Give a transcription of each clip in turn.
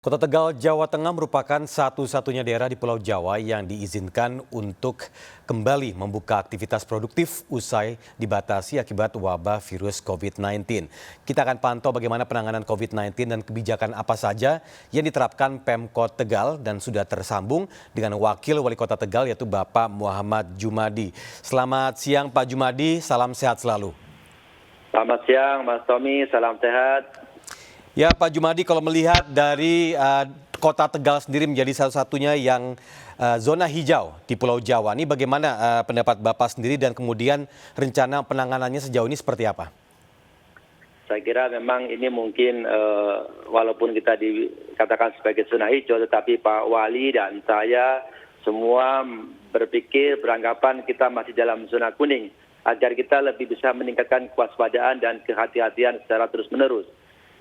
Kota Tegal, Jawa Tengah merupakan satu-satunya daerah di Pulau Jawa yang diizinkan untuk kembali membuka aktivitas produktif usai dibatasi akibat wabah virus COVID-19. Kita akan pantau bagaimana penanganan COVID-19 dan kebijakan apa saja yang diterapkan Pemkot Tegal dan sudah tersambung dengan Wakil Wali Kota Tegal yaitu Bapak Muhammad Jumadi. Selamat siang Pak Jumadi, salam sehat selalu. Selamat siang Mas Tommy, salam sehat. Ya Pak Jumadi, kalau melihat dari Kota Tegal sendiri menjadi satu-satunya yang zona hijau di Pulau Jawa, ini bagaimana pendapat Bapak sendiri dan kemudian rencana penanganannya sejauh ini seperti apa? Saya kira memang ini mungkin walaupun kita dikatakan sebagai zona hijau, tetapi Pak Wali dan saya semua beranggapan kita masih dalam zona kuning, agar kita lebih bisa meningkatkan kewaspadaan dan kehati-hatian secara terus-menerus.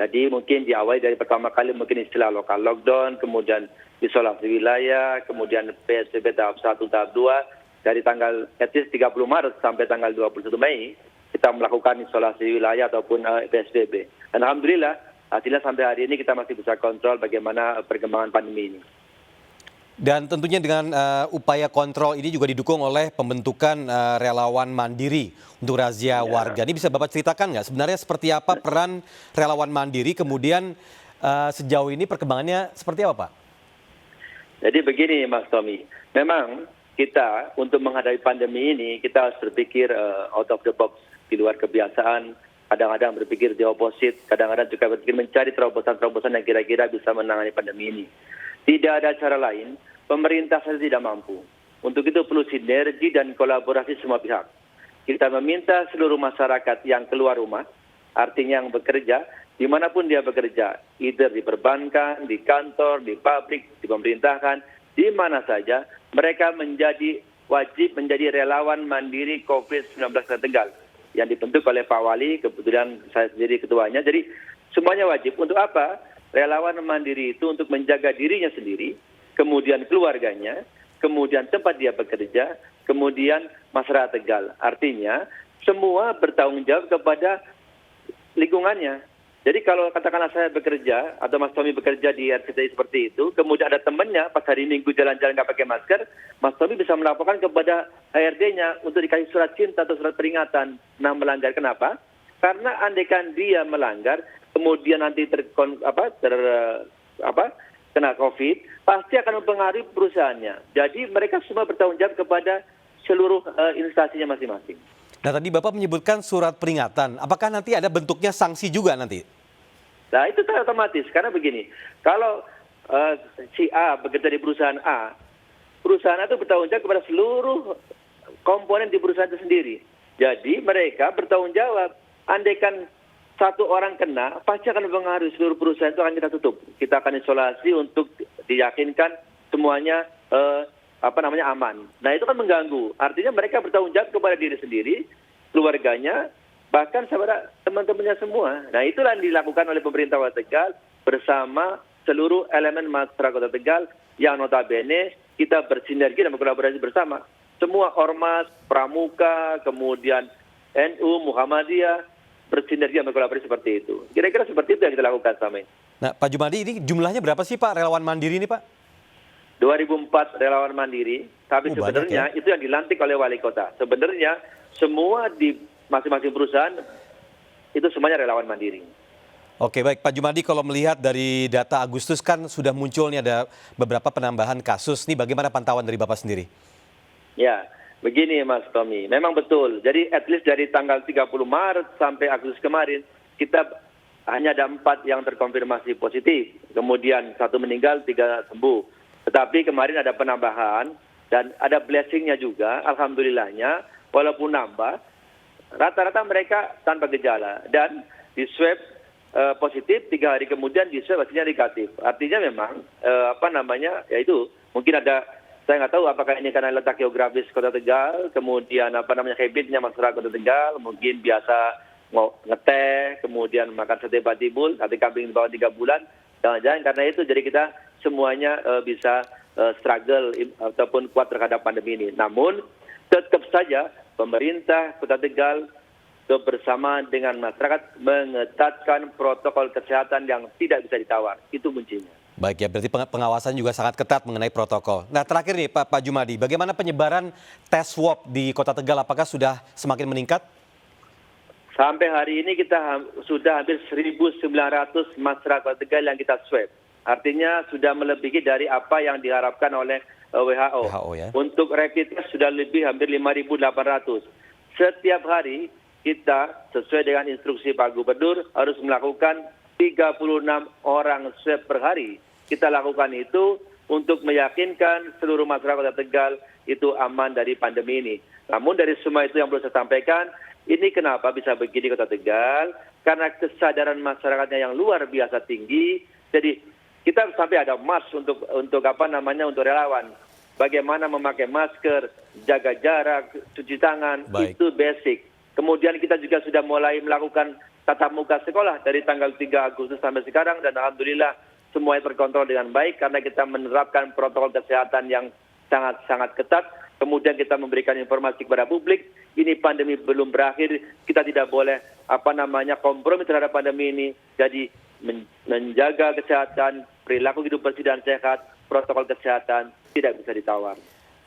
Jadi mungkin diawali dari pertama kali mungkin istilah lokal lockdown, kemudian isolasi wilayah, kemudian PSBB tahap 1, tahap 2, dari tanggal at least 30 Maret sampai tanggal 21 Mei, kita melakukan isolasi wilayah ataupun PSBB. Dan alhamdulillah hasilnya sampai hari ini kita masih bisa kontrol bagaimana perkembangan pandemi ini. Dan tentunya dengan upaya kontrol ini juga didukung oleh pembentukan relawan mandiri untuk razia warga. Ini bisa Bapak ceritakan nggak sebenarnya seperti apa peran relawan mandiri, kemudian sejauh ini perkembangannya seperti apa Pak? Jadi begini Mas Tommy, memang kita untuk menghadapi pandemi ini kita harus berpikir out of the box, di luar kebiasaan, kadang-kadang berpikir the opposite, kadang-kadang juga berpikir mencari terobosan-terobosan yang kira-kira bisa menangani pandemi ini. Tidak ada cara lain, pemerintah saja tidak mampu. Untuk itu perlu sinergi dan kolaborasi semua pihak. Kita meminta seluruh masyarakat yang keluar rumah, artinya yang bekerja, dimanapun dia bekerja, either di perbankan, di kantor, di pabrik, di pemerintahan, di mana saja, mereka wajib menjadi relawan mandiri COVID-19 Kota Tegal, yang dibentuk oleh Pak Wali, kebetulan saya sendiri ketuanya. Jadi semuanya wajib. Untuk apa? Relawan mandiri itu untuk menjaga dirinya sendiri, kemudian keluarganya, kemudian tempat dia bekerja, kemudian masyarakat Tegal. Artinya semua bertanggung jawab kepada lingkungannya. Jadi kalau katakanlah saya bekerja atau Mas Tommy bekerja di RCTI seperti itu, kemudian ada temannya pas hari Minggu jalan-jalan nggak pakai masker, Mas Tommy bisa melaporkan kepada HRD-nya untuk dikasih surat cinta atau surat peringatan. Nah, melanggar kenapa? Karena andaikan dia melanggar, kemudian nanti kena COVID, pasti akan mempengaruhi perusahaannya. Jadi mereka semua bertanggung jawab kepada seluruh instansinya masing-masing. Nah tadi Bapak menyebutkan surat peringatan, apakah nanti ada bentuknya sanksi juga nanti? Nah itu kan otomatis, karena begini, kalau si A bekerja di perusahaan A, perusahaan itu bertanggung jawab kepada seluruh komponen di perusahaan itu sendiri. Jadi mereka bertanggung jawab, andaikan satu orang kena, pasti akan mempengaruhi seluruh perusahaan itu akan kita tutup. Kita akan isolasi untuk diyakinkan semuanya aman. Nah itu kan mengganggu. Artinya mereka bertanggung jawab kepada diri sendiri, keluarganya, bahkan kepada teman-temannya semua. Nah itulah yang dilakukan oleh pemerintah Kota Tegal bersama seluruh elemen masyarakat Kota Tegal yang notabene kita bersinergi dan berkolaborasi bersama. Semua ormas, pramuka, kemudian NU, Muhammadiyah, bersinergi dan berkolaborasi seperti itu. Kira-kira seperti itu yang kita lakukan selama ini. Nah Pak Jumadi, ini jumlahnya berapa sih Pak relawan mandiri ini Pak? 2004 relawan mandiri, tapi sebenarnya itu yang dilantik oleh wali kota. Sebenarnya semua di masing-masing perusahaan itu semuanya relawan mandiri. Oke baik Pak Jumadi, kalau melihat dari data Agustus kan sudah muncul nih ada beberapa penambahan kasus. Nih bagaimana pantauan dari Bapak sendiri? Ya, begini Mas Tommy, memang betul. Jadi at least dari tanggal 30 Maret sampai Agustus kemarin, kita hanya ada 4 yang terkonfirmasi positif. Kemudian 1 meninggal, 3 sembuh. Tetapi kemarin ada penambahan dan ada blessing-nya juga, alhamdulillahnya, walaupun nambah, rata-rata mereka tanpa gejala. Dan di swab positif, 3 hari kemudian di swab hasilnya negatif. Artinya memang, yaitu mungkin ada, saya nggak tahu apakah ini karena letak geografis Kota Tegal, kemudian habitnya masyarakat Kota Tegal, mungkin biasa mau ngeteh, kemudian makan sate batibul, sate kambing di bawah 3 bulan, jangan-jangan karena itu jadi kita semuanya bisa struggle ataupun kuat terhadap pandemi ini. Namun tetap saja pemerintah Kota Tegal bersama dengan masyarakat mengetatkan protokol kesehatan yang tidak bisa ditawar. Itu kuncinya. Baik ya, berarti pengawasan juga sangat ketat mengenai protokol. Nah terakhir nih Pak Jumadi, bagaimana penyebaran tes swab di Kota Tegal? Apakah sudah semakin meningkat? Sampai hari ini kita sudah hampir 1.900 masyarakat Tegal yang kita swab. Artinya sudah melebihi dari apa yang diharapkan oleh WHO. WHO ya. Untuk rapid test sudah lebih hampir 5.800. Setiap hari kita sesuai dengan instruksi Pak Gubernur harus melakukan 36 orang swab per hari. Kita lakukan itu untuk meyakinkan seluruh masyarakat Tegal itu aman dari pandemi ini. Namun dari semua itu yang perlu saya sampaikan, ini kenapa bisa begini Kota Tegal? Karena kesadaran masyarakatnya yang luar biasa tinggi. Jadi kita sampai ada mars untuk untuk relawan. Bagaimana memakai masker, jaga jarak, cuci tangan, itu basic. Kemudian kita juga sudah mulai melakukan tatap muka sekolah dari tanggal 3 Agustus sampai sekarang dan alhamdulillah semuanya terkontrol dengan baik karena kita menerapkan protokol kesehatan yang sangat ketat. Kemudian kita memberikan informasi kepada publik, ini pandemi belum berakhir, kita tidak boleh kompromi terhadap pandemi ini. Jadi menjaga kesehatan, perilaku hidup bersih dan sehat, protokol kesehatan tidak bisa ditawar.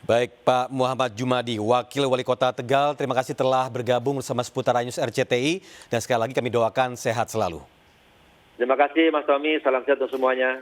Baik Pak Muhammad Jumadi, Wakil Wali Kota Tegal, terima kasih telah bergabung bersama Seputaran News RCTI dan sekali lagi kami doakan sehat selalu. Terima kasih Mas Tommy, salam sehat untuk semuanya.